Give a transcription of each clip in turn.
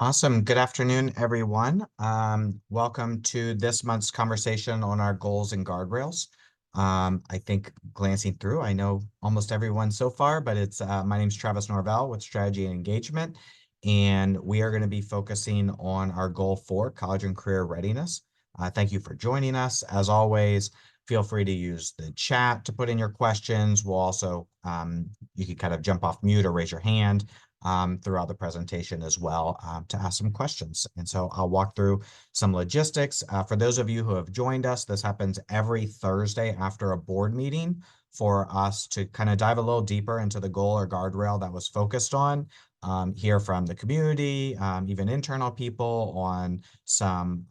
Awesome. Good afternoon, everyone. Welcome to this month's conversation on our goals and guardrails. I think glancing through, I know almost everyone so far, but it's my name's Travis Norvell with Strategy and Engagement, and we are going to be focusing on our goal for college and career readiness. Thank you for joining us. As always, feel free to use the chat to put in your questions. We'll also, you can kind of jump off mute or raise your hand throughout the presentation as well to ask some questions. And so I'll walk through some logistics. For those of you who have joined us, this happens every Thursday after a board meeting for us to kind of dive a little deeper into the goal or guardrail that was focused on. Hear from the community, even internal people on some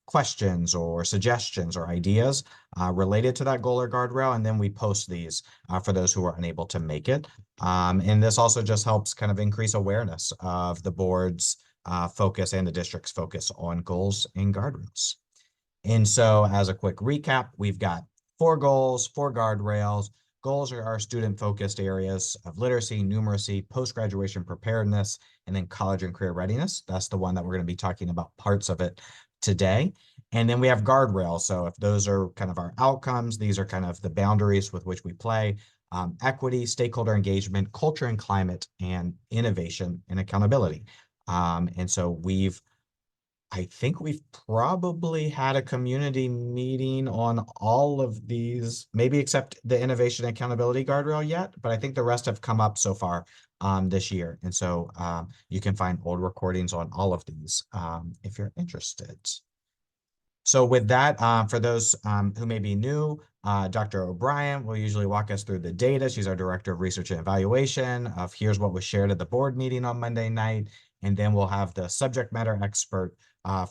questions or suggestions or ideas related to that goal or guardrail. And then we post these for those who are unable to make it. And this also just helps kind of increase awareness of the board's focus and the district's focus on goals and guardrails. And so as a quick recap, we've got 4 goals, 4 guardrails. Goals are our student-focused areas of literacy, numeracy, post-graduation preparedness, and then college and career readiness. That's the one that we're going to be talking about parts of it today. And then we have guardrails. So if those are kind of our outcomes, these are kind of the boundaries with which we play. Equity, stakeholder engagement, culture and climate, and innovation and accountability. And so I think we've probably had a community meeting on all of these, maybe except the innovation and accountability guardrail yet, but I think the rest have come up so far this year. And so you can find old recordings on all of these if you're interested. So with that, for those who may be new, Dr. O'Brien will usually walk us through the data. She's our Director of Research and Evaluation of here's what was shared at the board meeting on Monday night. And then we'll have the subject matter expert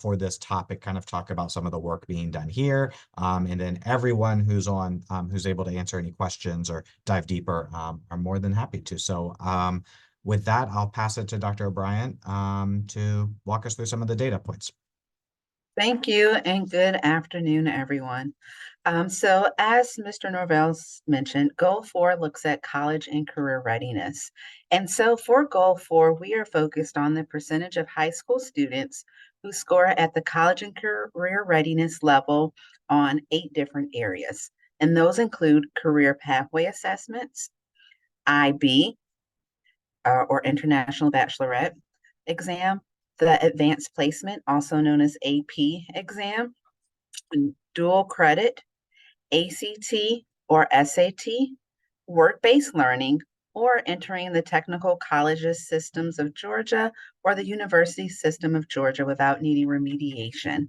for this topic kind of talk about some of the work being done here. And then everyone who's on, who's able to answer any questions or dive deeper are more than happy to. So with that, I'll pass it to Dr. O'Brien to walk us through some of the data points. Thank you and good afternoon, everyone. So as Mr. Norvell mentioned, Goal 4 looks at college and career readiness. And so for Goal 4, we are focused on the percentage of high school students who score at the college and career readiness level on 8 different areas. And those include career pathway assessments, IB, or International Baccalaureate exam, the advanced placement, also known as AP exam, dual credit, ACT or SAT, work-based learning, or entering the technical colleges systems of Georgia or the University System of Georgia without needing remediation.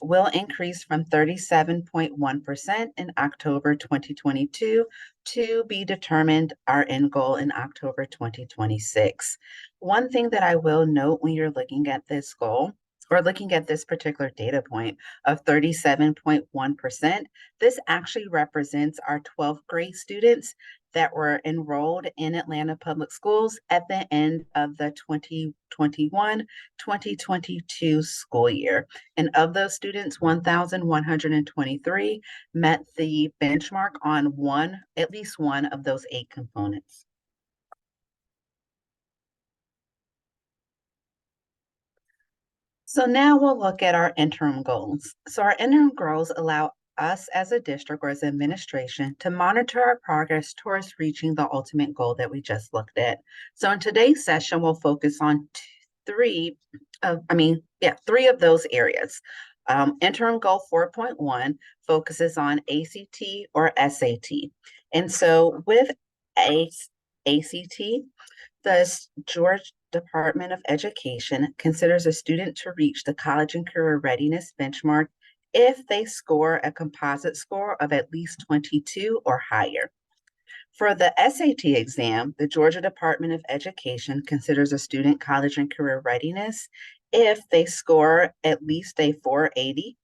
Will increase from 37.1% in October 2022 to be determined our end goal in October 2026. One thing that I will note when you're looking at this goal or looking at this particular data point of 37.1%, this actually represents our 12th grade students that were enrolled in Atlanta Public Schools at the end of the 2021-2022 school year. And of those students, 1,123 met the benchmark on at least one of those 8 components. So now we'll look at our interim goals. So our interim goals allow us as a district or as administration to monitor our progress towards reaching the ultimate goal that we just looked at. So in today's session, we'll focus on 3 of those areas. Interim goal 4.1 focuses on ACT or SAT. And so with ACT, the Georgia Department of Education considers a student to reach the college and career readiness benchmark if they score a composite score of at least 22 or higher. For the SAT exam, the Georgia Department of Education considers a student college and career readiness if they score at least a 480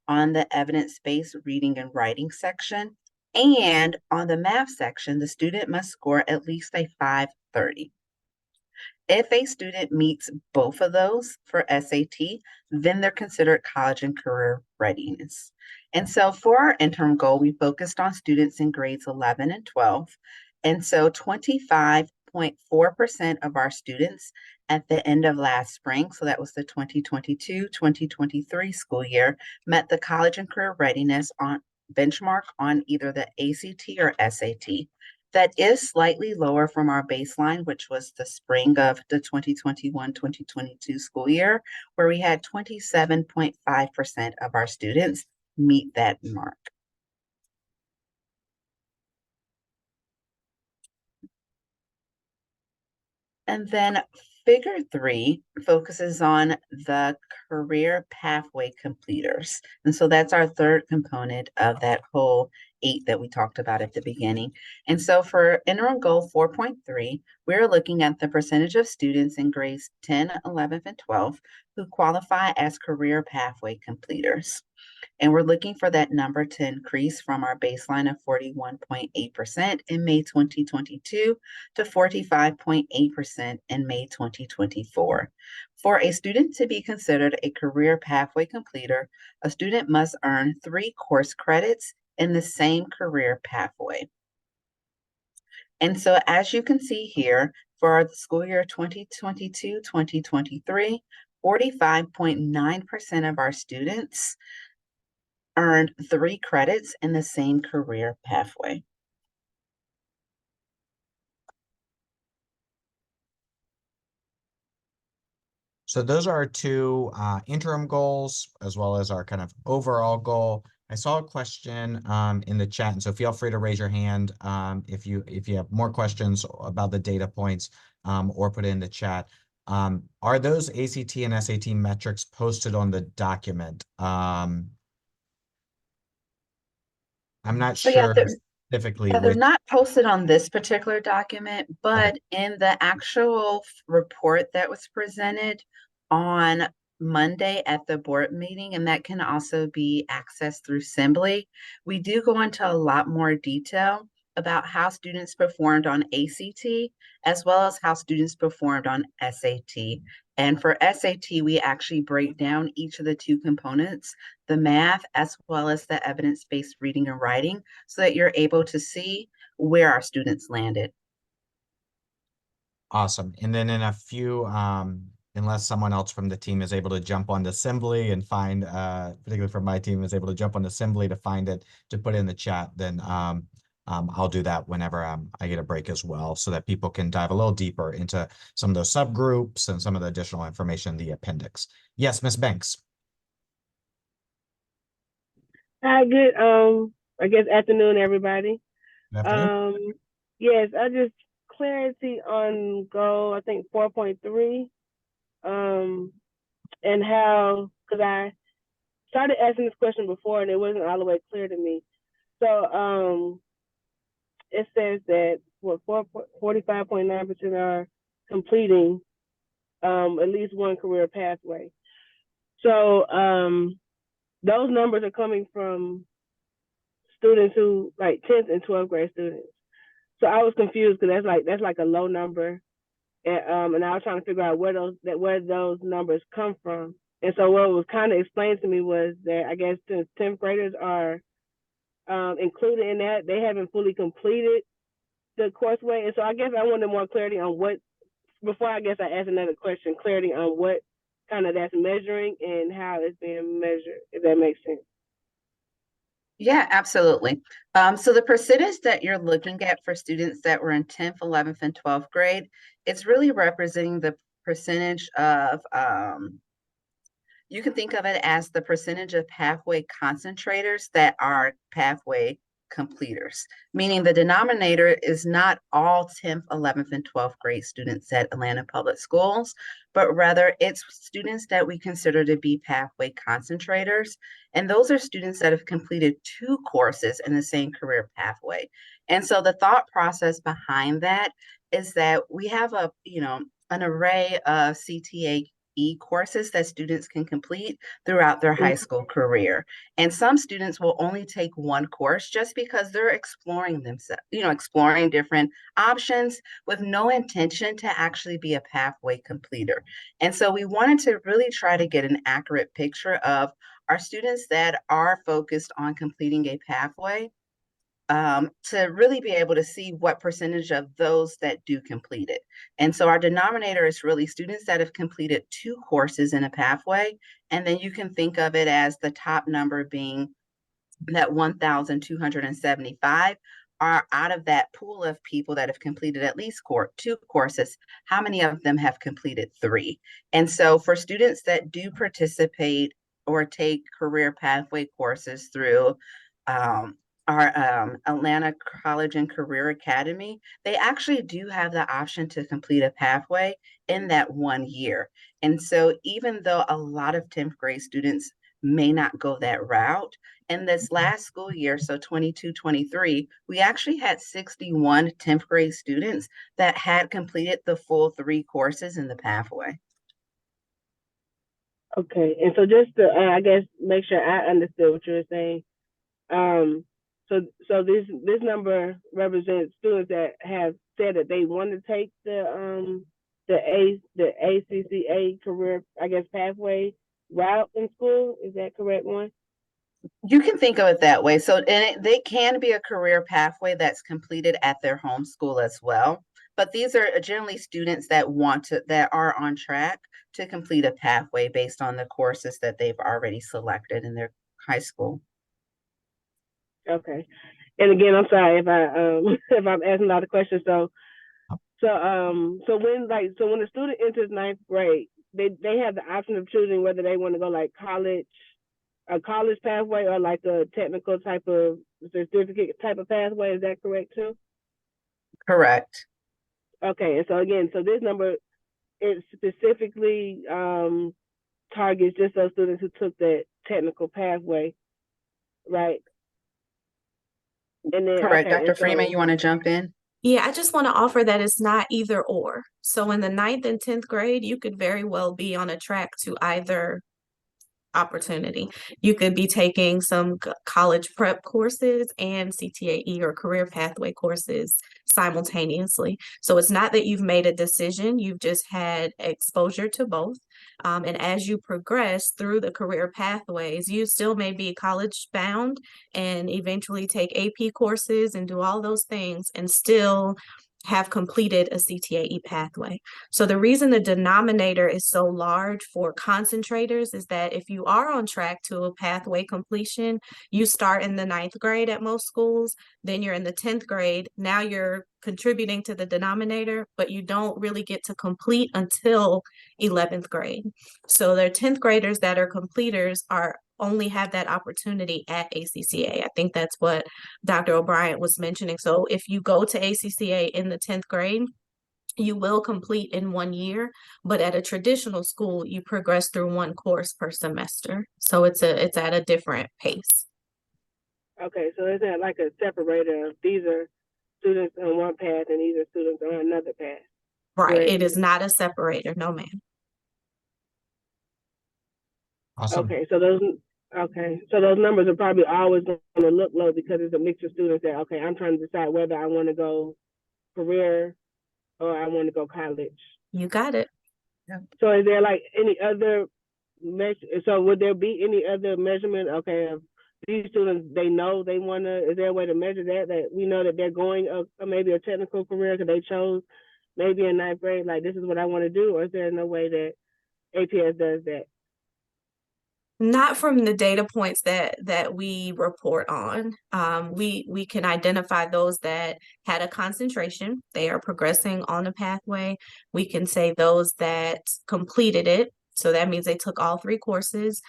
on the evidence-based reading and writing section, and on the math section, the student must score at least a 530. If a student meets both of those for SAT, then they're considered college and career readiness. And so for our interim goal, we focused on students in grades 11 and 12. And so 25.9% 87.4% of our students at the end of last spring, so that was the 2022-2023 school year, met the college and career readiness on benchmark on either the ACT or SAT. That is slightly lower from our baseline, which was the spring of the 2021-2022 school year, where we had 27.5% of our students meet that mark. And then figure 3 focuses on the career pathway completers. And so that's our third component of that whole 8 that we talked about at the beginning. And so for interim goal 4.3, we're looking at the percentage of students in grades 10, 11, and 12 who qualify as career pathway completers. And we're looking for that number to increase from our baseline of 41.8% in May 2022 to 45.8% in May 2024. For a student to be considered a career pathway completer, a student must earn 3 course credits in the same career pathway. And so as you can see here, for our school year 2022-2023, 45.9% of our students earned 3 credits in the same career pathway. So those are our two interim goals as well as our kind of overall goal. I saw a question in the chat, and so feel free to raise your hand if you have more questions about the data points or put it in the chat. Are those ACT and SAT metrics posted on the document? I'm not So yeah, sure specifically they're which. not posted on this particular document, Okay. but in the actual report that was presented on Monday at the board meeting, and that can also be accessed through Assembly, we do go into a lot more detail about how students performed on ACT as well as how students performed on SAT. And for SAT, we actually break down each of the 2 components, the math as well as the evidence-based reading and writing, so that you're able to see where our students landed. Awesome. And then in a few, unless someone else from the team is able to jump on Assembly and find, particularly from my team, is able to jump on Assembly to find it, to put in the chat, then I'll do that whenever I get a break as well, so that people can dive a little deeper into some of those subgroups and some of the additional information in the appendix. Yes, Miss Banks. Hi, good I guess afternoon, everybody. Good afternoon. Yes, I just clarity on goal, I think 4.3, and how, because I started asking this question before and it wasn't all the way clear to me. So it says that what 45.9% are completing at least one career pathway. So those numbers are coming from students who like 10th and 12th grade students. So I was confused because that's like a low number, and I was trying to figure out where those numbers come from. And so what was kind of explained to me was that I guess since 10th graders are included in that, they haven't fully completed the courseway. And so I guess I wanted more clarity on what, before I guess I ask another question, clarity on what kind of that's measuring and how it's being measured, if that makes sense. Yeah, absolutely. So the percentage that you're looking at for students that were in 10th, 11th, and 12th grade, it's really representing the percentage of you can think of it as the percentage of pathway concentrators that are pathway completers, meaning the denominator is not all 10th, 11th, and 12th grade students at Atlanta Public Schools, but rather it's students that we consider to be pathway concentrators. And those are students that have completed 2 courses in the same career pathway. And so the thought process behind that is that we have an array of CTA courses that students can complete throughout their high school career. And some students will only take 1 course just because they're exploring themselves, exploring different options with no intention to actually be a pathway completer. And so we wanted to really try to get an accurate picture of our students that are focused on completing a pathway. to really be able to see what percentage of those that do complete it. And so our denominator is really students that have completed 2 courses in a pathway. And then you can think of it as the top number being that 1,275 are out of that pool of people that have completed at least 2 courses. How many of them have completed 3? And so for students that do participate or take career pathway courses through our Atlanta College and Career Academy, they actually do have the option to complete a pathway in that 1 year. And so even though a lot of 10th grade students may not go that route, in this last school year, so 22-23, we actually had 61 10th grade students that had completed the full 3 courses in the pathway. Okay, and so just to, I guess, make sure I understood what you were saying. So this number represents students that have said that they want to take the ACCA career, I guess, pathway route in school. Is that correct, one? You can think of it that way. So, and they can be a career pathway that's completed at their home school as well. But these are generally students that that are on track to complete a pathway based on the courses that they've already selected in their high school. Okay. And again, I'm sorry if I if I'm asking a lot of questions. So when a student enters 9th grade, they have the option of choosing whether they want to go like a college pathway or like a technical type of certificate type of pathway. Is that correct too? Correct. Okay. And so again, so this number, it specifically targets just those students who took that technical pathway, right? And then, Correct. okay, Dr. Freeman, you want to jump in? Yeah, I just want to offer that it's not either or. So in the 9th and 10th grade, you could very well be on a track to either opportunity. You could be taking some college prep courses and CTAE or career pathway courses simultaneously. So it's not that you've made a decision, you've just had exposure to both. And as you progress through the career pathways, you still may be college bound and eventually take AP courses and do all those things and still have completed a CTAE pathway. So the reason the denominator is so large for concentrators is that if you are on track to a pathway completion, you start in the 9th grade at most schools, then you're in the 10th grade, now you're contributing to the denominator, but you don't really get to complete until 11th grade. So the 10th graders that are completers only have that opportunity at ACCA. I think that's what Dr. O'Brien was mentioning. So if you go to ACCA in the 10th grade, you will complete in 1 year, but at a traditional school, you progress through 1 course per semester. So it's at a different pace. Okay, so is that like a separator of these are students on one path and these are students on another path? Right. Correct? It is not a separator. No, ma'am. Awesome. Okay, so those numbers are probably always going to look low because it's a mix of students that, okay, I'm trying to decide whether I want to go career or I want to go college. You got it. Yeah. So is there like any other so would there be any other measurement? Okay, of these students, they know they want to, is there a way to measure that we know that they're going maybe a technical career because they chose maybe in 9th grade, like this is what I want to do, or is there no way that APS does that? Not from the data points that we report on. We can identify those that had a concentration. They are progressing on the pathway. We can say those that completed it. So that means they took all 3 courses.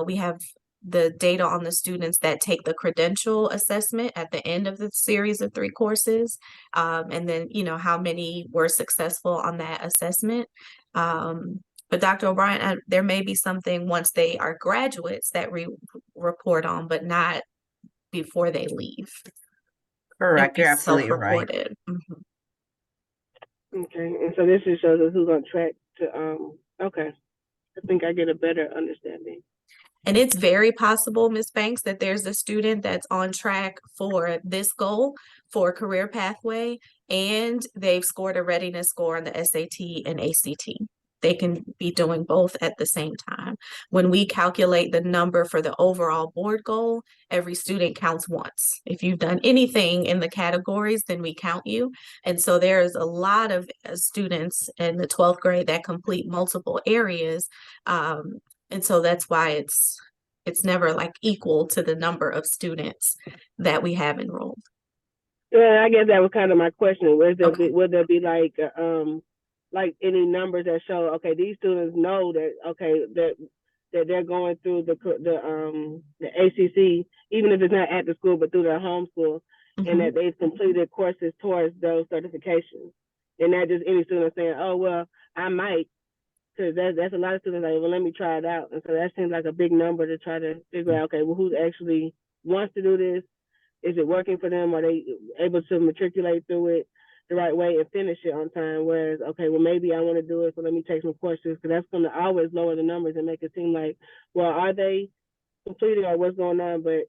We have the data on the students that take the credential assessment at the end of the series of 3 courses. And then, how many were successful on that assessment. But Dr. O'Brien, there may be something once they are graduates that we report on, but not before they leave. Correct. You're absolutely right. Mm-hmm. Okay, and so this just shows us who's on track to, okay. I think I get a better understanding. And it's very possible, Ms. Banks, that there's a student that's on track for this goal for a career pathway, and they've scored a readiness score on the SAT and ACT. they can be doing both at the same time. When we calculate the number for the overall board goal, every student counts once. If you've done anything in the categories, then we count you. And so there's a lot of students in the 12th grade that complete multiple areas. And so that's why it's never like equal to the number of students that we have enrolled. Yeah, I guess that was kind of my question. Would there be like any numbers that show, okay, these students know that, okay, that they're going through the ACC, even if it's not at the school but through their home school, and that they've completed courses towards those certifications, and not just any student saying, oh well, I might, because that's a lot of students like, well, let me try it out, and so that seems like a big number to try to figure out, okay, well, who actually wants to do this? Is it working for them? Are they able to matriculate through it the right way and finish it on time? Whereas, okay, well, maybe I want to do it, so let me take some courses, because that's going to always lower the numbers and make it seem like, well, are they completing or what's going on? But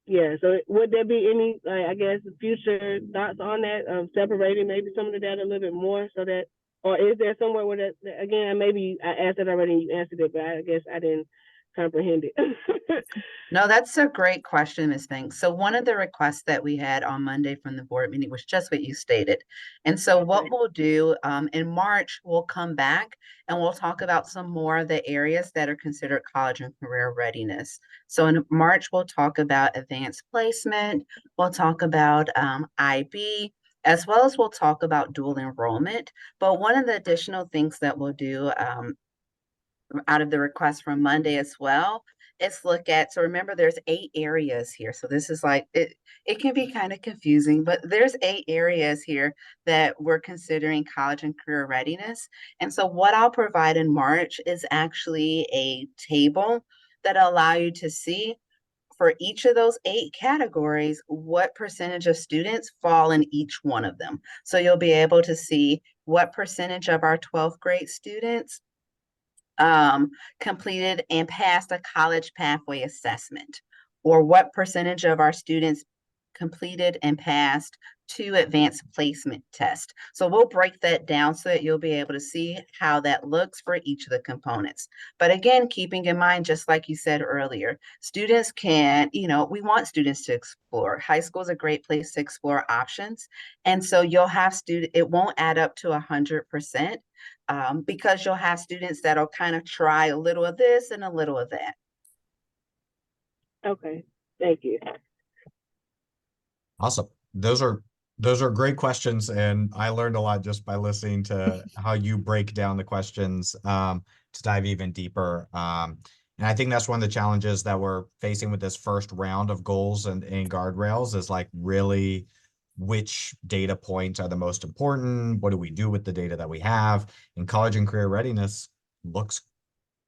yeah, so would there be any, I guess, future thoughts on that, separating maybe some of the data a little bit more, so that, or is there somewhere where that, again, maybe I asked it already and you answered it, but I guess I didn't comprehend it. No, that's a great question, Ms. Banks. So one of the requests that we had on Monday from the board meeting was just what you stated. And so what we'll do in March, we'll come back and we'll talk about some more of the areas that are considered college and career readiness. So in March, we'll talk about advanced placement. We'll talk about IB, as well as we'll talk about dual enrollment. But one of the additional things that we'll do out of the request from Monday as well is look at, so remember there's 8 areas here. So this is like, it can be kind of confusing, but there's 8 areas here that we're considering college and career readiness. And so what I'll provide in March is actually a table that allow you to see for each of those 8 categories, what percentage of students fall in each one of them. So you'll be able to see what percentage of our 12th grade students completed and passed a college pathway assessment, or what percentage of our students completed and passed 2 advanced placement tests. So we'll break that down so that you'll be able to see how that looks for each of the components. But again, keeping in mind, just like you said earlier, students can, we want students to explore. High school is a great place to explore options. And so you'll have it won't add up to 100%. Because you'll have students that'll kind of try a little of this and a little of that. Okay, thank you. Awesome. Those are great questions, and I learned a lot just by listening to how you break down the questions to dive even deeper. And I think that's one of the challenges that we're facing with this first round of goals and guardrails is like really which data points are the most important? What do we do with the data that we have? And college and career readiness looks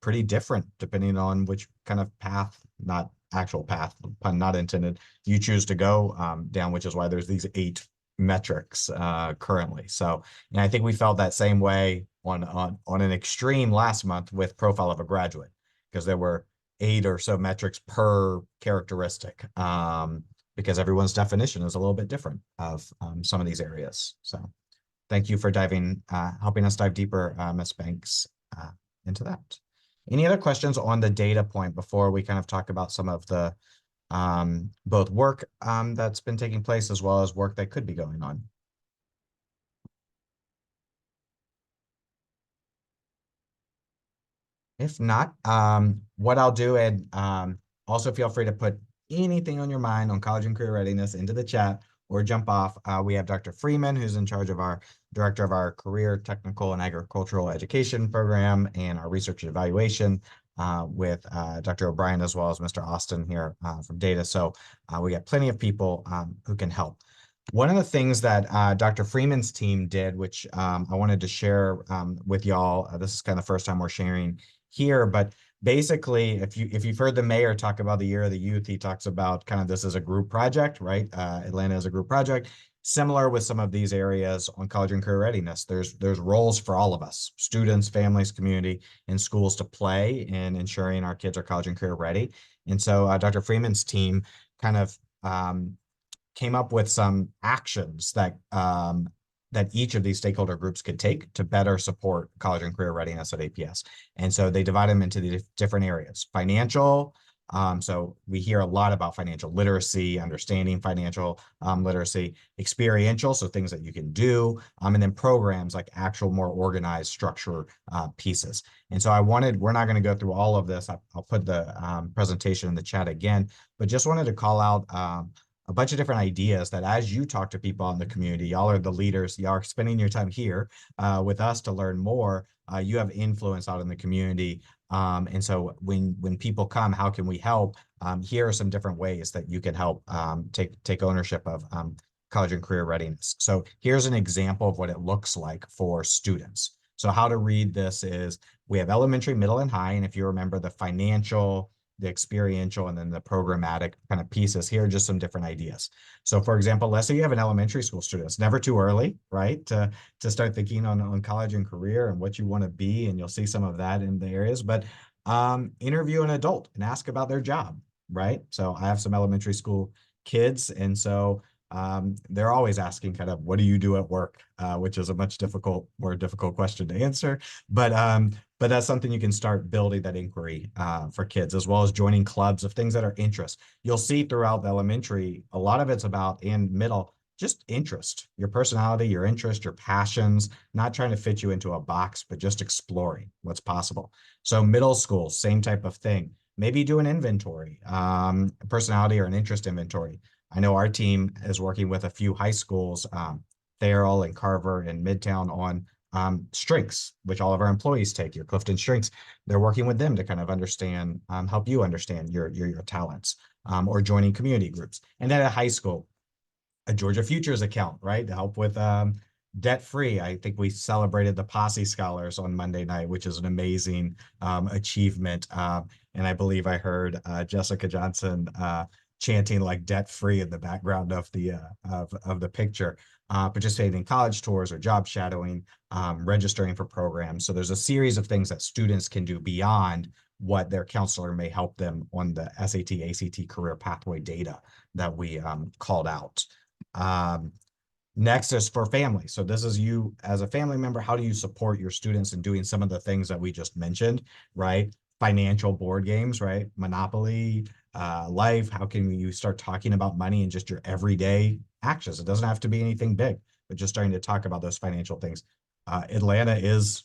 pretty different depending on which kind of path, not actual path, pun not intended, you choose to go down, which is why there's these 8 metrics currently. So, and I think we felt that same way on an extreme last month with profile of a graduate, because there were 8 or so metrics per characteristic. Because everyone's definition is a little bit different of some of these areas. So thank you for helping us dive deeper, Ms. Banks, into that. Any other questions on the data point before we kind of talk about some of the both work that's been taking place as well as work that could be going on? If not, what I'll do, and also feel free to put anything on your mind on college and career readiness into the chat or jump off. We have Dr. Freeman, who's in charge of our director of our career technical and agricultural education program and our research and evaluation with Dr. O'Brien, as well as Mr. Austin here from data. So we got plenty of people who can help. One of the things that Dr. Freeman's team did, which I wanted to share with y'all, this is kind of the first time we're sharing here, but basically, if you've heard the mayor talk about the year of the youth, he talks about kind of this as a group project, right? Atlanta is a group project. Similar with some of these areas on college and career readiness, there's roles for all of us, students, families, community, and schools to play in ensuring our kids are college and career ready. And so Dr. Freeman's team kind of came up with some actions that that each of these stakeholder groups could take to better support college and career readiness at APS. And so they divide them into the different areas. Financial, so we hear a lot about financial literacy, understanding financial literacy, experiential, so things that you can do, and then programs like actual more organized structure pieces. And so we're not going to go through all of this. I'll put the presentation in the chat again, but just wanted to call out a bunch of different ideas that as you talk to people in the community, y'all are the leaders, y'all are spending your time here with us to learn more. You have influence out in the community. And so when people come, how can we help? Here are some different ways that you can help take ownership of college and career readiness. So here's an example of what it looks like for students. So how to read this is we have elementary, middle, and high. And if you remember the financial, the experiential, and then the programmatic kind of pieces, here are just some different ideas. So for example, let's say you have an elementary school student. It's never too early, right? To start thinking on college and career and what you want to be. And you'll see some of that in the areas, but interview an adult and ask about their job, right? So I have some elementary school kids. And so they're always asking kind of, what do you do at work? Which is a more difficult question to answer. But that's something you can start building that inquiry for kids, as well as joining clubs of things that are interest. You'll see throughout the elementary, a lot of it's about, in middle, just interest, your personality, your interest, your passions, not trying to fit you into a box, but just exploring what's possible. So middle school, same type of thing. Maybe do an inventory, personality or an interest inventory. I know our team is working with a few high schools, Therrell and Carver and Midtown, on strengths, which all of our employees take, your Clifton strengths. They're working with them to kind of understand, help you understand your talents, or joining community groups. And then at high school, a Georgia Futures account, right? To help with debt-free. I think we celebrated the Posse Scholars on Monday night, which is an amazing achievement. And I believe I heard Jessica Johnson chanting like debt-free in the background of the picture. Participating in college tours or job shadowing, registering for programs. So there's a series of things that students can do beyond what their counselor may help them on the SAT, ACT career pathway data that we called out. Next is for family. So this is you as a family member. How do you support your students in doing some of the things that we just mentioned, right? Financial board games, right? Monopoly, life. How can you start talking about money and just your everyday actions? It doesn't have to be anything big, but just starting to talk about those financial things. Atlanta is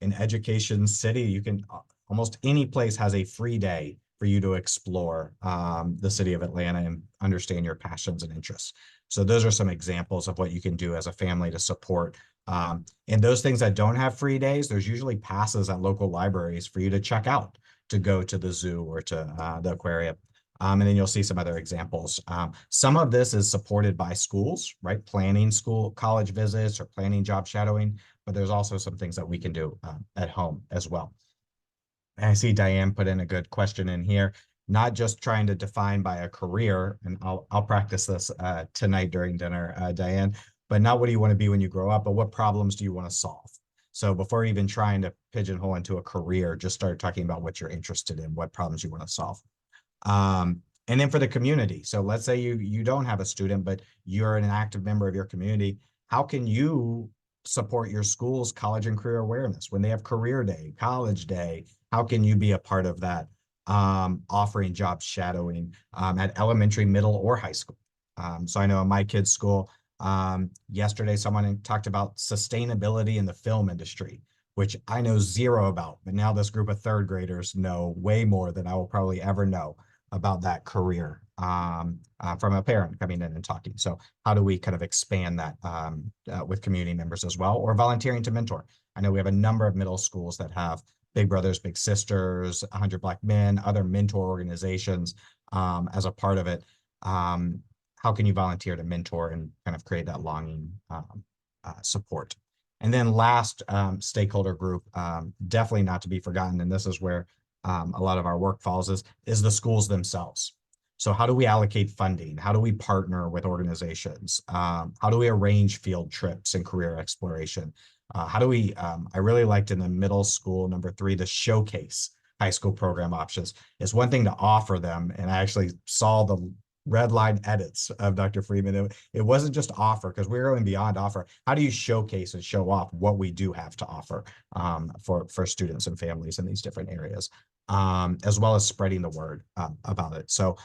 an education city. You can, almost any place has a free day for you to explore the city of Atlanta and understand your passions and interests. So those are some examples of what you can do as a family to support. And those things that don't have free days, there's usually passes at local libraries for you to check out, to go to the zoo or to the aquarium. And then you'll see some other examples. Some of this is supported by schools, right? Planning school, college visits, or planning job shadowing, but there's also some things that we can do at home as well. And I see Diane put in a good question in here, not just trying to define by a career, and I'll practice this tonight during dinner, Diane, but not what do you want to be when you grow up, but what problems do you want to solve? So before even trying to pigeonhole into a career, just start talking about what you're interested in, what problems you want to solve. And then for the community, so let's say you don't have a student, but you're an active member of your community. How can you support your school's college and career awareness when they have career day, college day? How can you be a part of that, offering job shadowing at elementary, middle, or high school? So I know in my kids' school, yesterday someone talked about sustainability in the film industry, which I know zero about, but now this group of third graders know way more than I will probably ever know about that career from a parent coming in and talking. So how do we kind of expand that with community members as well, or volunteering to mentor? I know we have a number of middle schools that have Big Brothers, Big Sisters, 100 Black Men, other mentor organizations as a part of it. How can you volunteer to mentor and kind of create that longing support? And then last stakeholder group, definitely not to be forgotten, and this is where a lot of our work falls, is the schools themselves. So how do we allocate funding? How do we partner with organizations? How do we arrange field trips and career exploration? How do we, I really liked in the middle school, number 3, the showcase high school program options. It's one thing to offer them, and I actually saw red line edits of Dr. Freeman. It wasn't just offer, because we're going beyond offer. How do you showcase and show off what we do have to offer for students and families in these different areas, as well as spreading the word about it. So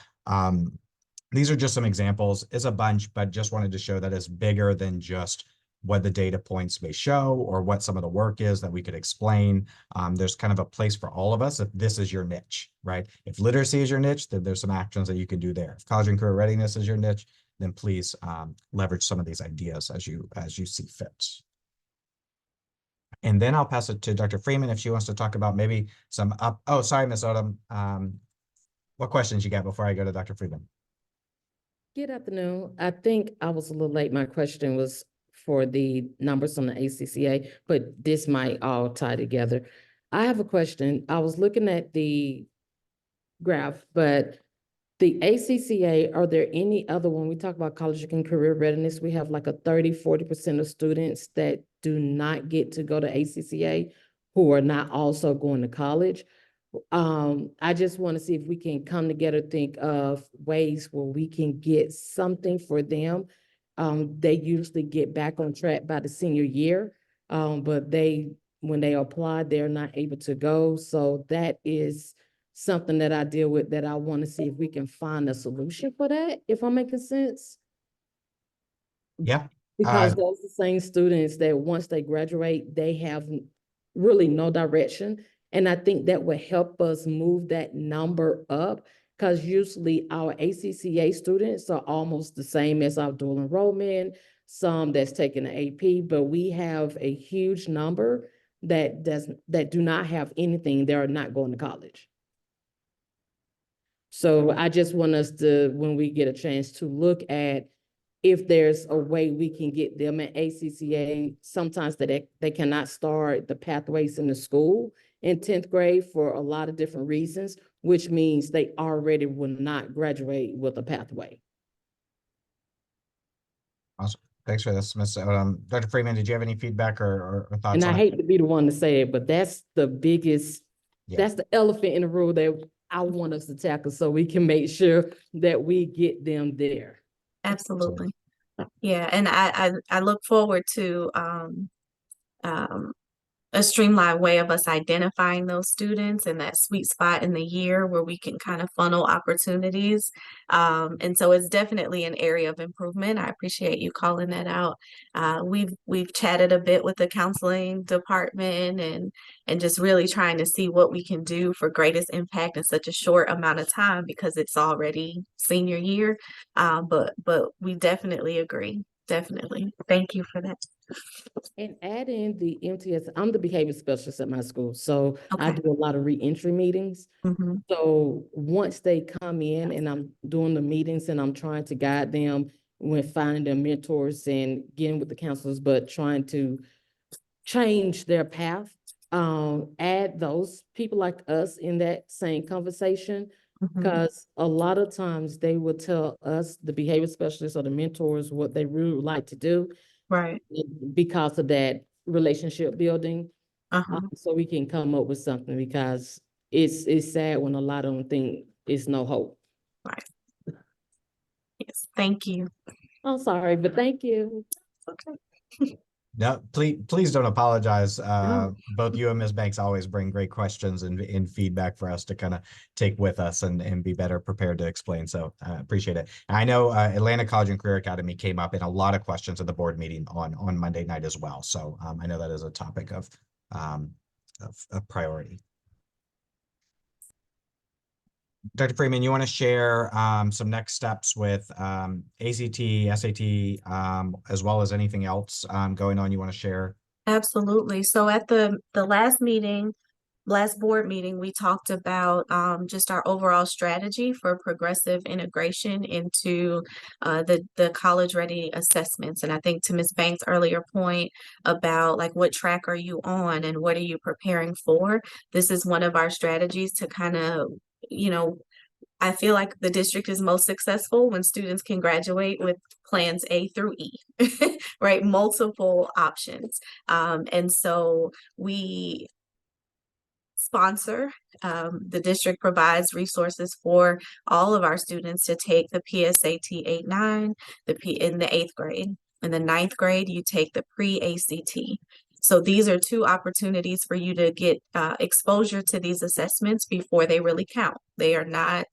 these are just some examples. It's a bunch, but just wanted to show that it's bigger than just what the data points may show or what some of the work is that we could explain. There's kind of a place for all of us if this is your niche, right? If literacy is your niche, then there's some actions that you can do there. If college and career readiness is your niche, then please leverage some of these ideas as you see fit. And then I'll pass it to Dr. Freeman if she wants to talk about maybe some oh, sorry, Ms. Odom. What questions you got before I go to Dr. Freeman? Good afternoon. I think I was a little late. My question was for the numbers on the ACCA, but this might all tie together. I have a question. I was looking at the graph, but the ACCA, are there any other, when we talk about college and career readiness, we have like a 30–40% of students that do not get to go to ACCA who are not also going to college. I just want to see if we can come together, think of ways where we can get something for them. They usually get back on track by the senior year, but when they apply, they're not able to go. So that is something that I deal with, that I want to see if we can find a solution for that, if I'm making sense. Yeah. Because those are the same students that once they graduate, they have really no direction. And I think that would help us move that number up, because usually our ACCA students are almost the same as our dual enrollment, some that's taking an AP, but we have a huge number that do not have anything. They're not going to college. So I just want us to, when we get a chance, to look at if there's a way we can get them at ACCA. Sometimes that they cannot start the pathways in the school in 10th grade for a lot of different reasons, which means they already will not graduate with a pathway. Awesome. Thanks for this, Ms. Dr. Freeman, did you have any feedback or thoughts And on I hate to be the one to say it, but that's the biggest, that's the elephant in the room that I want us to tackle, so we can make sure that we get them there. Absolutely. Yeah, and I look forward to a streamlined way of us identifying those students and that sweet spot in the year where we can kind of funnel opportunities. And so it's definitely an area of improvement. I appreciate you calling that out. We've chatted a bit with the counseling department and just really trying to see what we can do for greatest impact in such a short amount of time, because it's already senior year. But we definitely agree. Definitely. Thank you for that. And add in the MTS. I'm the behavior specialist at my school, so I Okay. do a lot of reentry meetings. Mm-hmm. So once they come in and I'm doing the meetings and I'm trying to guide them when finding their mentors and getting with the counselors, but trying to change their path, add those people like us in that same conversation. Mm-hmm. Because a lot of times they will tell us, the behavior specialists or the mentors, what they really would like to do. Right. Because of that relationship building. Uh-huh. So we can come up with something, because it's sad when a lot of them think it's no hope. Right. Yes. Thank you. I'm sorry, but thank you. Okay. No, please don't apologize. No. Both you and Ms. Banks always bring great questions and feedback for us to kind of take with us and be better prepared to explain. So I appreciate it. And I know Atlanta College and Career Academy came up in a lot of questions at the board meeting on Monday night as well. So I know that is a topic of priority. Dr. Freeman, you want to share some next steps with ACT, SAT, as well as anything else going on you want to share? Absolutely. So at the last board meeting, we talked about just our overall strategy for progressive integration into the college ready assessments. And I think to Ms. Banks' earlier point about like, what track are you on and what are you preparing for? This is one of our strategies to kind of, I feel like the district is most successful when students can graduate with plans A through E, right? Multiple options. And so we sponsor. The district provides resources for all of our students to take the PSAT 8-9, in the 8th grade. In the 9th grade, you take the pre-ACT. So these are two opportunities for you to get exposure to these assessments before they really count. They are not,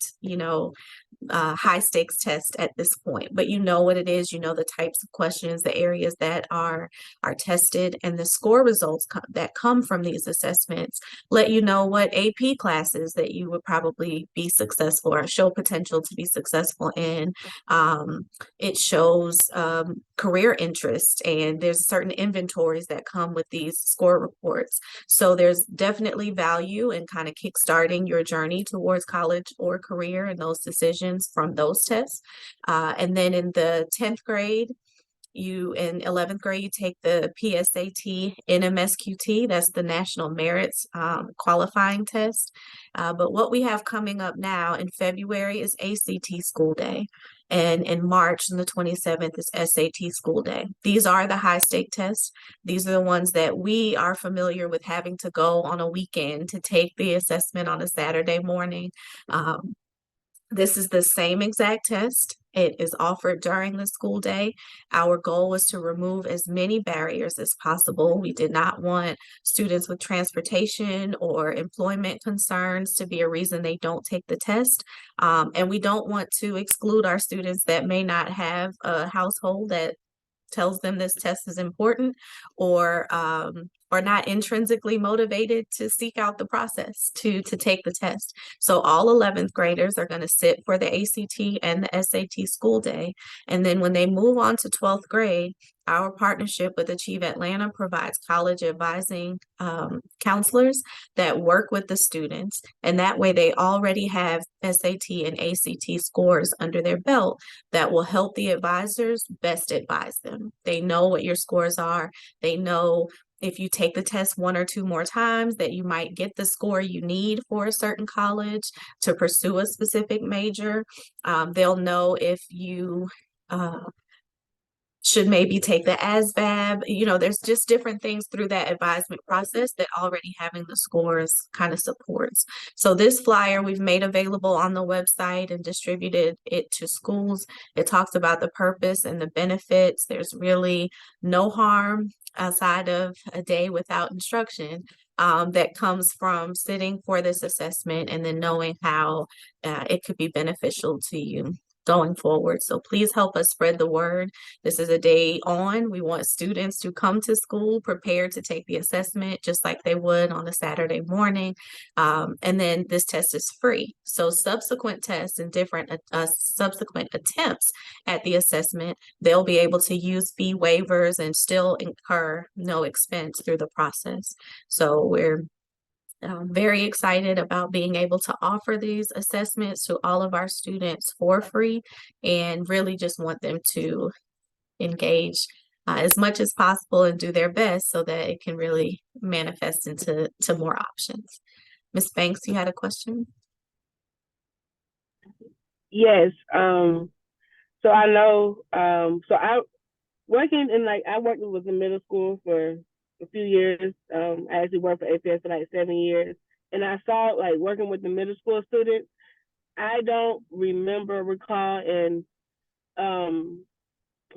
high stakes test at this point, but you know what it is, you know the types of questions, the areas that are tested, and the score results that come from these assessments let you know what AP classes that you would probably be successful or show potential to be successful in. It shows career interest, and there's certain inventories that come with these score reports. So there's definitely value in kind of kickstarting your journey towards college or career and those decisions from those tests. And then in the 10th grade, in 11th grade, you take the PSAT NMSQT, that's the National Merits Qualifying Test. But what we have coming up now in February is ACT School Day. And in March, on the 27th, is SAT School Day. These are the high stake tests. These are the ones that we are familiar with having to go on a weekend to take the assessment on a Saturday morning. This is the same exact test. It is offered during the school day. Our goal was to remove as many barriers as possible. We did not want students with transportation or employment concerns to be a reason they don't take the test. And we don't want to exclude our students that may not have a household that tells them this test is important, or not intrinsically motivated to seek out the process to take the test. So all 11th graders are going to sit for the ACT and the SAT school day. And then when they move on to 12th grade, our partnership with Achieve Atlanta provides college advising counselors that work with the students. And that way they already have SAT and ACT scores under their belt that will help the advisors best advise them. They know what your scores are. They know if you take the test one or two more times that you might get the score you need for a certain college to pursue a specific major. They'll know if you should maybe take the ASVAB. There's just different things through that advisement process that already having the scores kind of supports. So this flyer we've made available on the website and distributed it to schools. It talks about the purpose and the benefits. There's really no harm outside of a day without instruction that comes from sitting for this assessment and then knowing how it could be beneficial to you going forward. So please help us spread the word. This is a day on. We want students to come to school prepared to take the assessment just like they would on a Saturday morning. And then this test is free. So subsequent tests and different subsequent attempts at the assessment, they'll be able to use fee waivers and still incur no expense through the process. So we're very excited about being able to offer these assessments to all of our students for free, and really just want them to engage as much as possible and do their best so that it can really manifest into more options. Ms. Banks, you had a question? Yes. So I know, so I worked with the middle school for a few years. I actually worked for APS for like 7 years. And I saw working with the middle school students, I don't recall and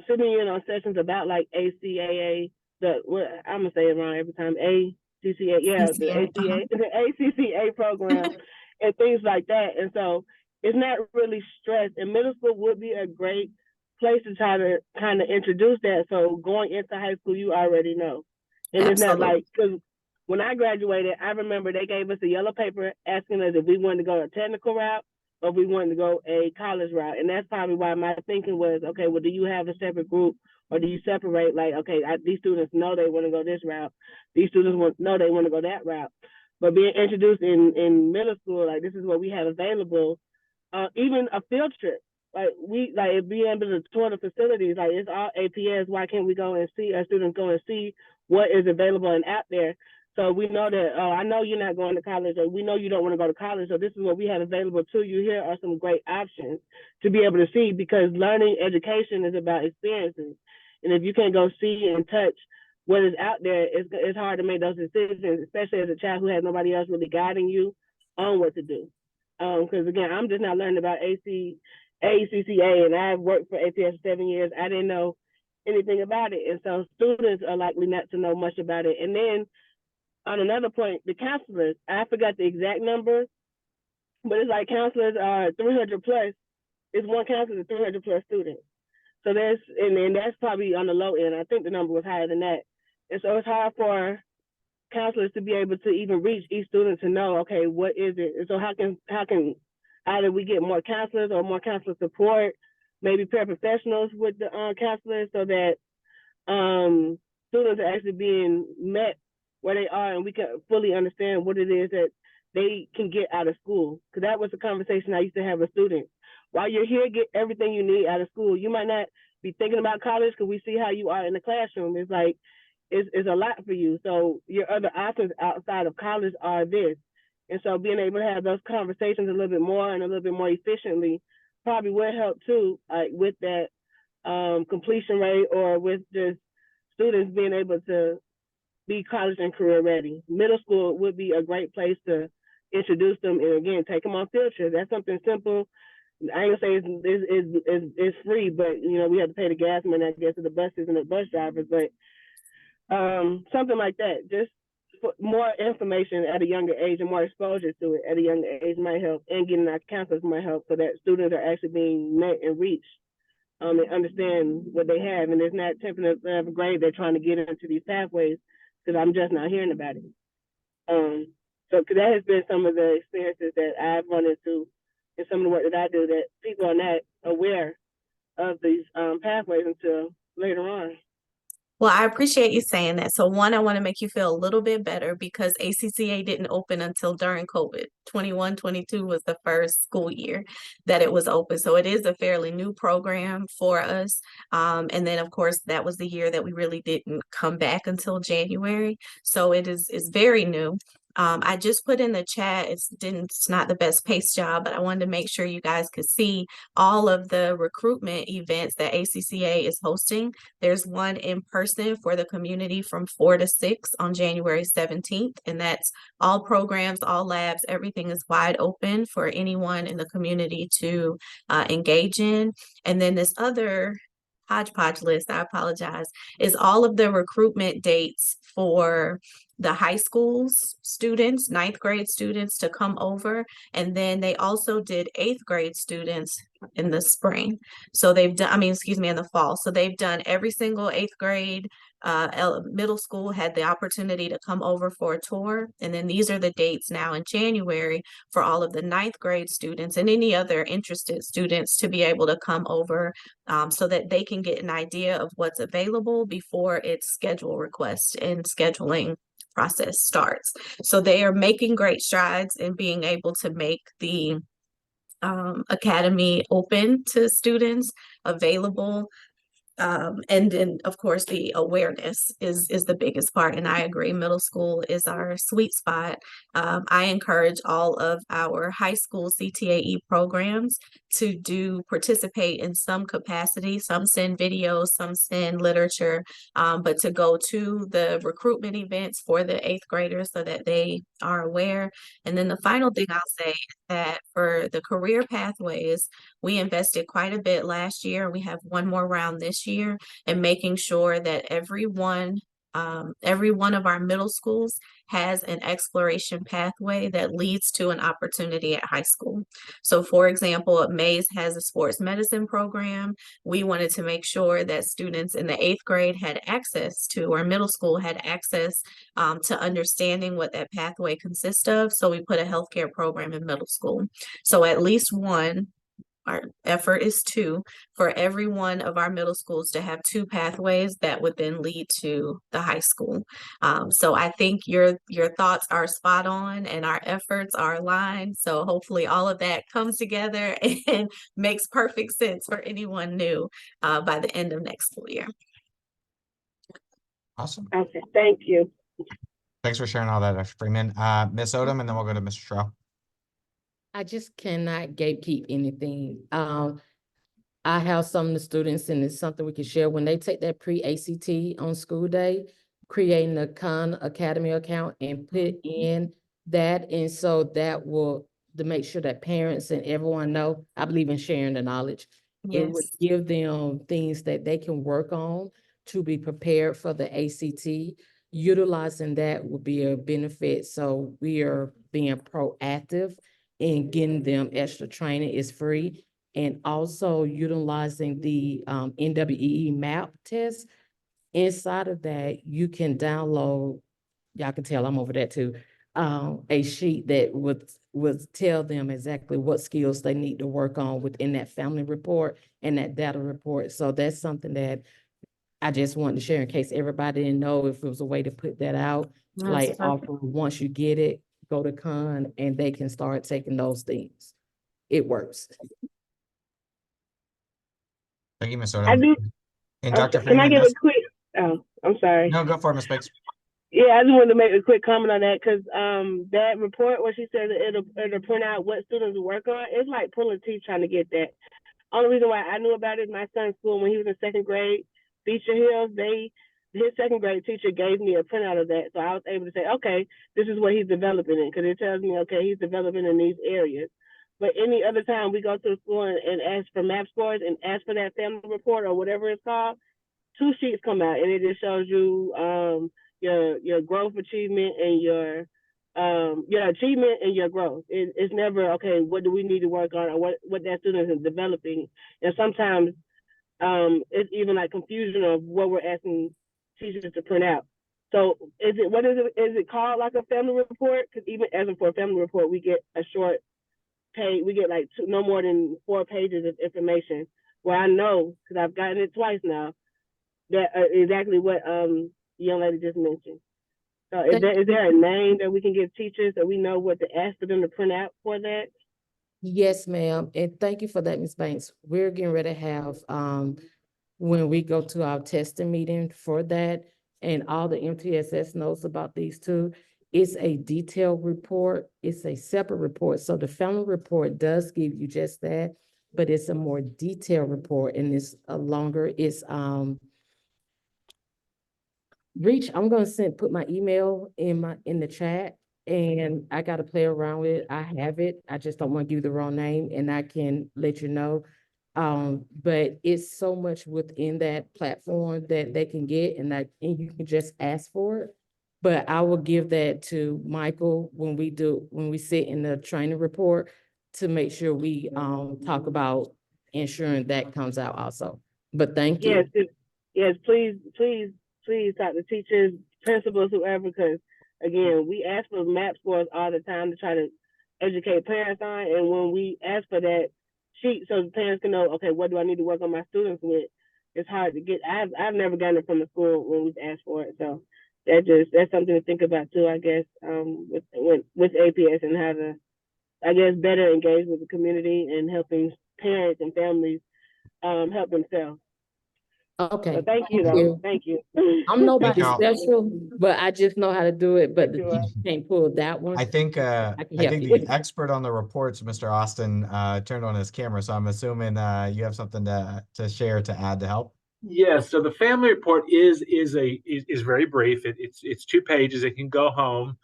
sitting in on sessions about ACAA, I'm gonna say it wrong every time, ACCA, yeah, the ACCA program and things like that. And so it's not really stressed. And middle school would be a great place to try to kind of introduce that. So going into high school, you already know. And Absolutely. It's not because when I graduated, I remember they gave us a yellow paper asking us if we wanted to go a technical route or if we wanted to go a college route. And that's probably why my thinking was, okay, well, do you have a separate group or do you separate these students know they want to go this route. These students know they want to go that route. But being introduced in middle school, this is what we have available, even a field trip. If being able to tour the facilities, it's all APS. Why can't we go and see our students go and see what is available and out there? So we know that, I know you're not going to college, or we know you don't want to go to college. So this is what we have available to you. Here are some great options to be able to see, because learning education is about experiences. And if you can't go see and touch what is out there, it's hard to make those decisions, especially as a child who has nobody else really guiding you on what to do. Because again, I'm just not learning about ACCA, and I've worked for APS for 7 years. I didn't know anything about it, and so students are likely not to know much about it. And then on another point, the counselors, I forgot the exact number, but it's like counselors are 300 plus. It's one counselor to 300 plus students. So and then that's probably on the low end. I think the number was higher than that. And so it's hard for counselors to be able to even reach each student to know, okay, what is it? And so how can either we get more counselors or more counselor support, maybe paraprofessionals with the counselors, so that students are actually being met where they are, and we can fully understand what it is that they can get out of school. Because that was the conversation I used to have with students. While you're here, get everything you need out of school. You might not be thinking about college because we see how you are in the classroom. It's like, it's a lot for you. So your other options outside of college are this. And so being able to have those conversations a little bit more and a little bit more efficiently probably would help too, with that completion rate, or with just students being able to be college and career ready. Middle school would be a great place to introduce them, and again, take them on field trips. That's something simple. I ain't gonna say it's free, but you know, we have to pay the gas money, I guess, to the buses and the bus drivers, but something like that. Just more information at a younger age and more exposure to it at a younger age might help, and getting our counselors might help, so that students are actually being met and reached, and understand what they have, and it's not 10th and 11th grade they're trying to get into these pathways because I'm just not hearing about it. So that has been some of the experiences that I've run into in some of the work that I do, that people are not aware of these pathways until later on. Well, I appreciate you saying that. So one, I want to make you feel a little bit better because ACCA didn't open until during COVID. 21-22 was the first school year that it was open. So it is a fairly new program for us. And then, of course, that was the year that we really didn't come back until January. So it is very new. I just put in the chat, it's not the best paced job, but I wanted to make sure you guys could see all of the recruitment events that ACCA is hosting. There's one in person for the community from 4 to 6 on January 17th, and that's all programs, all labs, everything is wide open for anyone in the community to engage in. And then this other hodgepodge list, I apologize, is all of the recruitment dates for the high schools students, 9th grade students to come over. And then they also did 8th grade students in the spring. So they've done, in the fall. So they've done every single 8th grade, middle school had the opportunity to come over for a tour. And then these are the dates now in January for all of the 9th grade students and any other interested students to be able to come over, so that they can get an idea of what's available before its schedule request and scheduling process starts. So they are making great strides in being able to make the academy open to students, available. And then, of course, the awareness is the biggest part. And I agree, middle school is our sweet spot. I encourage all of our high school CTAE programs to participate in some capacity. Some send videos, some send literature, but to go to the recruitment events for the 8th graders so that they are aware. And then the final thing I'll say is that for the career pathways, we invested quite a bit last year. We have one more round this year, and making sure that every one of our middle schools has an exploration pathway that leads to an opportunity at high school. So for example, Mays has a sports medicine program. We wanted to make sure that students in the 8th grade had access to, or middle school had access to understanding what that pathway consists of. So we put a healthcare program in middle school. So at least one, our effort is 2 for every one of our middle schools to have 2 pathways that would then lead to the high school. So I think your thoughts are spot on and our efforts are aligned. So hopefully all of that comes together and makes perfect sense for anyone new by the end of next school year. Awesome. Okay, thank you. Thanks for sharing all that, Dr. Freeman. Ms. Odom, and then we'll go to Mr. Stroh. I just cannot gatekeep anything. I have some of the students, and it's something we can share when they take that pre-ACT on school day. creating a Khan Academy account and put in that. And so that will, to make sure that parents and everyone know, I believe in sharing the knowledge. It would Yes. give them things that they can work on to be prepared for the ACT. Utilizing that would be a benefit. So we are being proactive in getting them extra training. Is free. And also utilizing the NWEE MAP test. Inside of that, you can download, y'all can tell I'm over that too, a sheet that would tell them exactly what skills they need to work on within that family report and that data report. So that's something that I just wanted to share in case everybody didn't know if it was a way to put that out. That's Like perfect. offer, once you get it, go to Khan and they can start taking those things. It works. Thank you, Ms. I Odom. do. And Dr. Can I Freeman, give a yes? quick? Oh, I'm sorry. No, go for it, Ms. Biggs. Yeah, I just wanted to make a quick comment on that because that report where she said that it'll print out what students work on, it's like pulling teeth trying to get that. Only reason why I knew about it is my son's school when he was in second grade, Feature Hills, his second grade teacher gave me a printout of that. So I was able to say, okay, this is what he's developing in, because it tells me, okay, he's developing in these areas. But any other time we go to the school and ask for MAP scores and ask for that family report or whatever it's called, 2 sheets come out and it just shows you your growth achievement and your achievement and your growth. It's never, okay, what do we need to work on or what that student is developing. And sometimes it's even like confusion of what we're asking teachers to print out. So is it called like a family report? Because even as for a family report, we get a short page, we get like no more than 4 pages of information, where I know, because I've gotten it twice now, that exactly what the young lady just mentioned. So is there a name that we can give teachers so we know what to ask for them to print out for that? Yes, ma'am. And thank you for that, Ms. Banks. We're getting ready to have, when we go to our testing meeting for that, and all the MTSS knows about these too, it's a detailed report. It's a separate report. So the family report does give you just that, but it's a more detailed report and it's a longer, it's, I'm gonna put my email in the chat, and I gotta play around with it. I have it. I just don't want to give you the wrong name, and I can let you know. But it's so much within that platform that they can get, and you can just ask for it. But I will give that to Michael when we sit in the training report to make sure we talk about ensuring that comes out also. But thank you. Yes, please talk to teachers, principals, whoever, because again, we ask for MAP scores all the time to try to educate parents on, and when we ask for that sheet so the parents can know, okay, what do I need to work on my students with, it's hard to get. I've never gotten it from the school when we've asked for it, so that's something to think about too, I guess, with APS and how to, I guess, better engage with the community and helping parents and families help themselves. Okay. So thank you, though. Thank you. I'm nobody y'all. special, but I just know how to do it, but the teacher can't pull that one. I think can I help think you. the expert on the reports, Mr. Austin, turned on his camera, so I'm assuming you have something to share to add to help. Yes, so the family report is very brief. It's 2 pages. It can go home.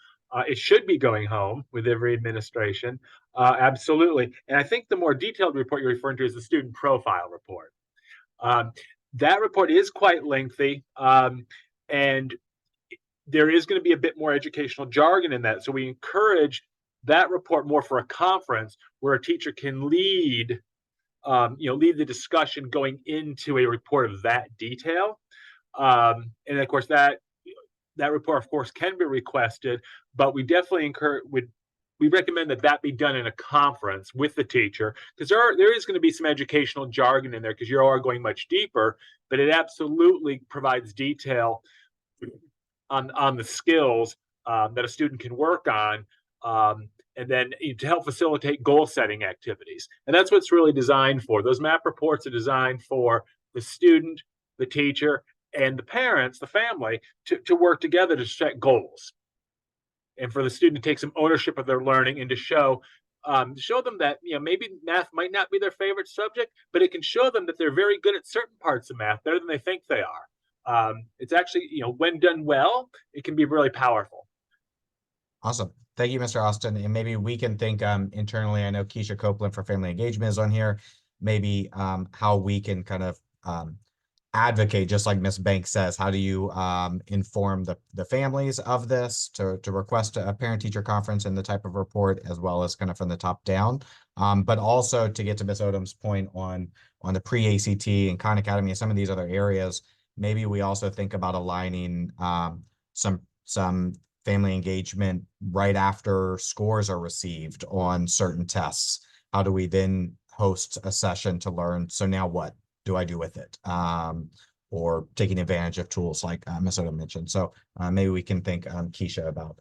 It should be going home with every administration. Absolutely. And I think the more detailed report you're referring to is the student profile report. That report is quite lengthy, and there is going to be a bit more educational jargon in that. So we encourage that report more for a conference where a teacher can lead the discussion going into a report of that detail. And of course, that report, of course, can be requested, but we definitely we recommend that be done in a conference with the teacher, because there is going to be some educational jargon in there because you are going much deeper, but it absolutely provides detail on the skills that a student can work on, and then to help facilitate goal setting activities. And that's what it's really designed for. Those MAP reports are designed for the student, the teacher, and the parents, the family, to work together to set goals. And for the student to take some ownership of their learning and to show them that maybe math might not be their favorite subject, but it can show them that they're very good at certain parts of math, better than they think they are. It's actually, when done well, it can be really powerful. Awesome. Thank you, Mr. Austin. And maybe we can think internally. I know Keisha Copeland for Family Engagement is on here. Maybe how we can kind of advocate, just like Ms. Banks says, how do you inform the families of this to request a parent-teacher conference and the type of report, as well as kind of from the top down. But also to get to Ms. Odom's point on the pre-ACT and Khan Academy and some of these other areas, maybe we also think about aligning some family engagement right after scores are received on certain tests. How do we then host a session to learn? So now what do I do with it? Or taking advantage of tools like Ms. Odom mentioned. So maybe we can think, Keisha, about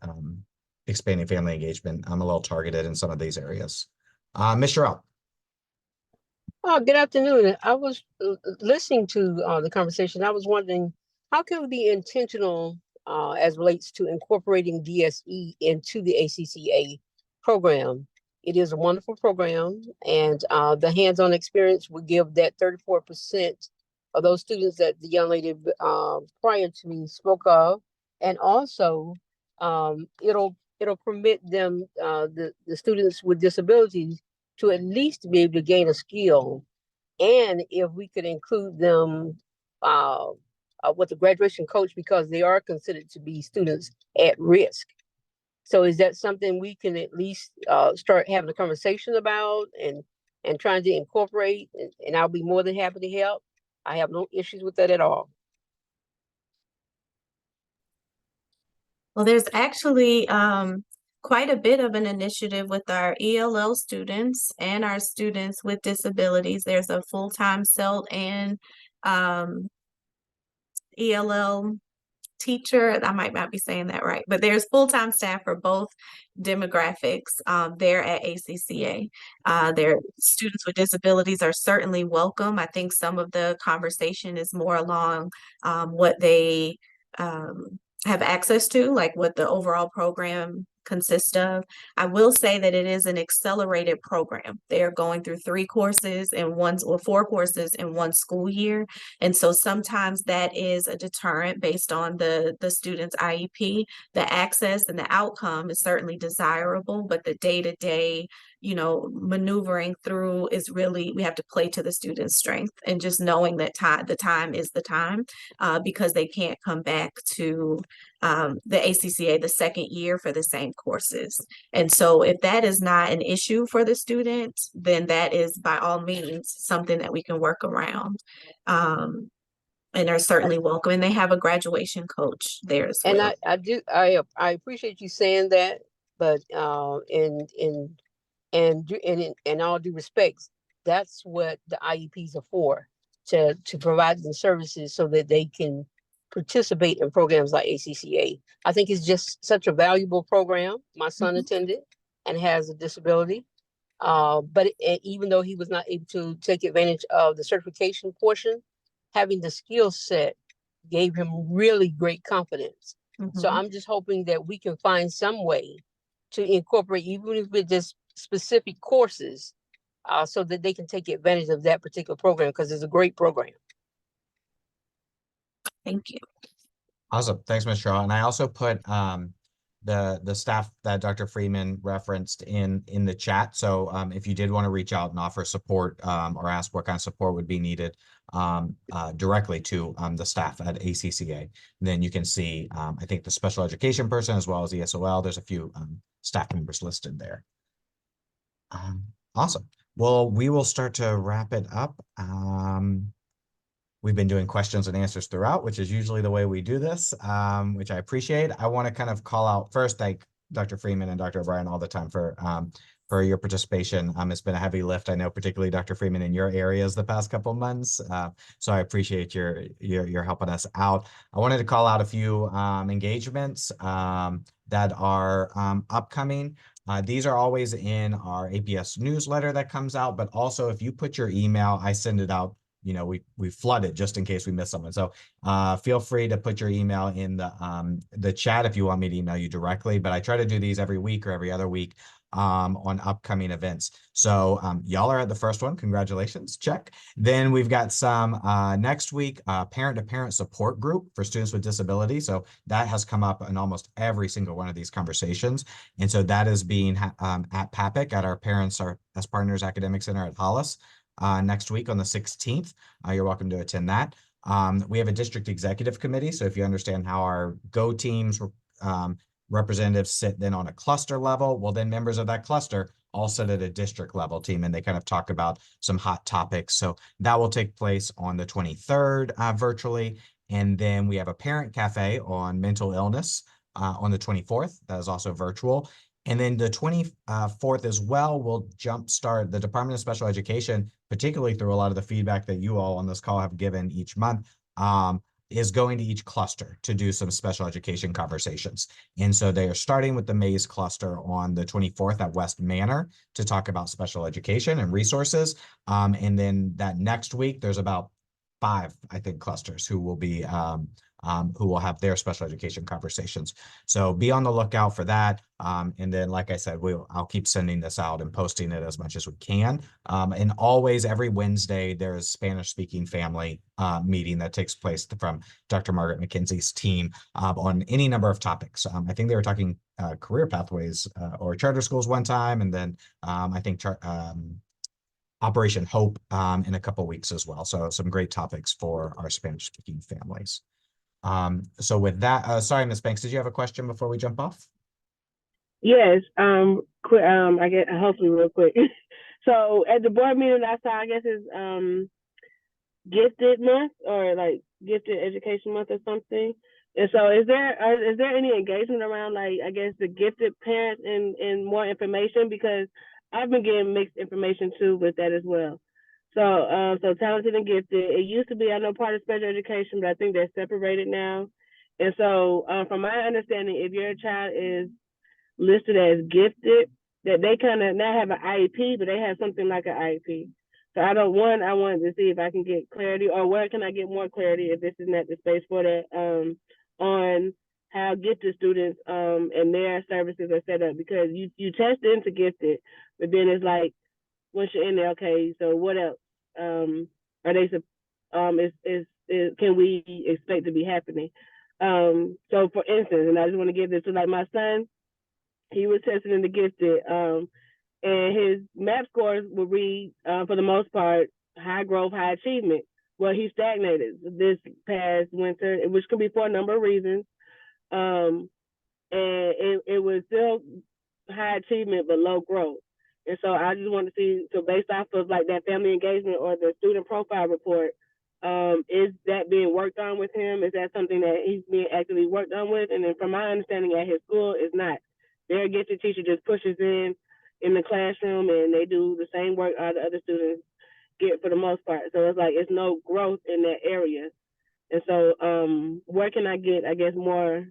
expanding family engagement. I'm a little targeted in some of these areas. Ms. Sherrill. Oh, good afternoon. I was listening to the conversation. I was wondering, how can we be intentional as relates to incorporating DSE into the ACCA program? It is a wonderful program, and the hands-on experience would give that 34% of those students that the young lady prior to me spoke of, and also it'll permit them, the students with disabilities, to at least be able to gain a skill. And if we could include them with a graduation coach, because they are considered to be students at risk. So is that something we can at least start having a conversation about and trying to incorporate? And I'll be more than happy to help. I have no issues with that at all. Well, there's actually quite a bit of an initiative with our ELL students and our students with disabilities. There's a full-time CELT and ELL teacher. I might not be saying that right, but there's full-time staff for both demographics there at ACCA. Their students with disabilities are certainly welcome. I think some of the conversation is more along what they have access to, like what the overall program consists of. I will say that it is an accelerated program. They are going through 4 courses in one school year. And so sometimes that is a deterrent based on the student's IEP. The access and the outcome is certainly desirable, but the day-to-day, maneuvering through is really, we have to play to the student's strength, and just knowing that the time is the time, because they can't come back to the ACCA the second year for the same courses. And so if that is not an issue for the student, then that is by all means something that we can work around. And are certainly welcome. And they have a graduation coach there as well. And I appreciate you saying that, but in all due respects, that's what the IEPs are for, to provide them services so that they can participate in programs like ACCA. I think it's just such a valuable program. My son attended and has a disability, but even though he was not able to take advantage of the certification portion, having the skill set gave him really great confidence. So I'm just hoping that we can find some way to incorporate, even if it's just specific courses, so that they can take advantage of that particular program, because it's a great program. Thank you. Awesome. Thanks, Ms. Shaw. And I also put the staff that Dr. Freeman referenced in the chat. So if you did want to reach out and offer support or ask what kind of support would be needed directly to the staff at ACCA, then you can see, I think, the special education person as well as ESOL. There's a few staff members listed there. Awesome. Well, we will start to wrap it up. We've been doing questions and answers throughout, which is usually the way we do this, which I appreciate. I want to kind of call out first, thank Dr. Freeman and Dr. O'Brien all the time for your participation. It's been a heavy lift. I know, particularly Dr. Freeman, in your areas the past couple of months. So I appreciate your helping us out. I wanted to call out a few engagements that are upcoming. These are always in our APS newsletter that comes out, but also if you put your email, I send it out. We flood it just in case we miss someone. So feel free to put your email in the chat if you want me to email you directly, but I try to do these every week or every other week. on upcoming events. So y'all are at the first one. Congratulations. Check. Then we've got some next week, parent-to-parent support group for students with disability. So that has come up in almost every single one of these conversations. And so that is being at PAPIC at our Parents as Partners Academic Center at Hollis next week on the 16th. You're welcome to attend that. We have a district executive committee. So if you understand how our GO teams representatives sit then on a cluster level, well, then members of that cluster all sit at a district level team, and they kind of talk about some hot topics. So that will take place on the 23rd virtually. And then we have a parent cafe on mental illness on the 24th. That is also virtual. And then the 24th as well will jumpstart the Department of Special Education, particularly through a lot of the feedback that you all on this call have given each month, is going to each cluster to do some special education conversations. And so they are starting with the Mays cluster on the 24th at West Manor to talk about special education and resources. And then that next week, there's about 5, I think, clusters who will be who will have their special education conversations. So be on the lookout for that. And then, like I said, I'll keep sending this out and posting it as much as we can. And always every Wednesday, there is Spanish speaking family meeting that takes place from Dr. Margaret McKenzie's team on any number of topics. I think they were talking career pathways or charter schools one time. And then I think Operation Hope in a couple of weeks as well. So some great topics for our Spanish speaking families. So with that, sorry, Ms. Banks, did you have a question before we jump off? Yes. Quick. I get hopefully real quick. So at the board meeting last time, I guess is Gifted Month or like Gifted Education Month or something. And so is there any engagement around, like, I guess, the gifted parents and more information? Because I've been getting mixed information too with that as well. So talented and gifted. It used to be, I know, part of special education, but I think they're separated now. And so from my understanding, if your child is listed as gifted, that they kind of not have an IEP, but they have something like an IEP. So I wanted to see if I can get clarity, or where can I get more clarity, if this is not the space for that, on how gifted students and their services are set up. Because you test into gifted, but then it's like, once you're in there, okay, so what else are they? Can we expect to be happening? So for instance, and I just want to give this to, like, my son, he was tested into gifted, and his MAP scores would read, for the most part, high growth, high achievement. Well, he stagnated this past winter, which could be for a number of reasons. And it was still high achievement, but low growth. And so I just want to see, so based off of like that family engagement or the student profile report, is that being worked on with him? Is that something that he's being actively worked on with? And then from my understanding at his school, it's not. Their gifted teacher just pushes in the classroom, and they do the same work all the other students get for the most part. So it's like, it's no growth in that area. And so where can I get, I guess, more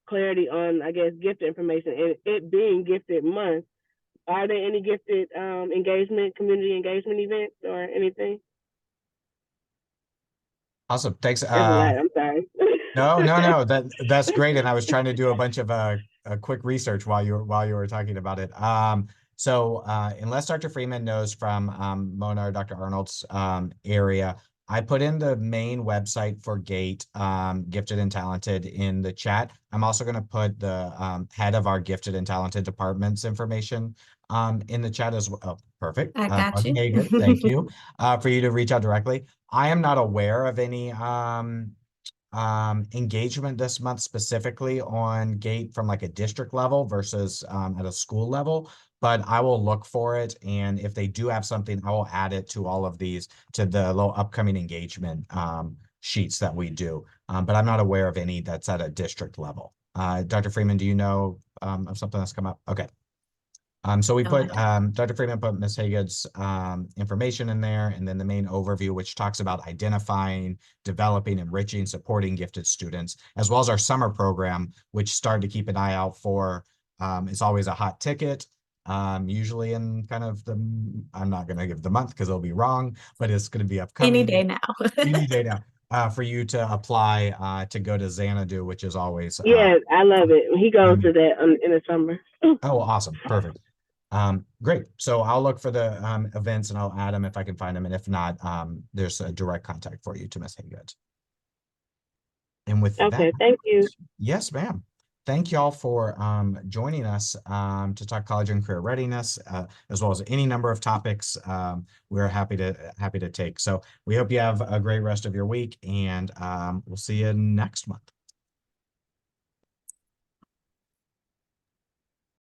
clarity on, I guess, gifted information? And it being Gifted Month, are there any gifted community engagement events or anything? Awesome. Thanks. That's a lot. I'm sorry. No. That's great. And I was trying to do a bunch of a quick research while you were talking about it. So unless Dr. Freeman knows from Mona or Dr. Arnold's area, I put in the main website for GATE, Gifted and Talented, in the chat. I'm also going to put the head of our Gifted and Talented departments information in the chat as well. Oh, perfect. I got you. Okay, good. Thank you for you to reach out directly. I am not aware of any engagement this month specifically on GATE from like a district level versus at a school level, but I will look for it. And if they do have something, I will add it to all of these, to the little upcoming engagement sheets that we do. But I'm not aware of any that's at a district level. Dr. Freeman, do you know of something that's come up? Okay. So we put, Dr. Freeman put Ms. Hagood's information in there, and then the main overview, which talks about identifying, developing, enriching, supporting gifted students, as well as our summer program, which started to keep an eye out for. It's always a hot ticket, usually in kind of I'm not going to give the month because it'll be wrong, but it's going to be upcoming. Any day now. Any day now. For you to apply to go to Xanadu, which is always. Yeah, I love it. He goes to that in the summer. Oh, awesome. Perfect. Great. So I'll look for the events and I'll add them if I can find them. And if not, there's a direct contact for you to Ms. Haygood. And with that, Okay, thank you. yes, ma'am. Thank y'all for joining us to talk college and career readiness, as well as any number of topics we're happy to take. So we hope you have a great rest of your week, and we'll see you next month.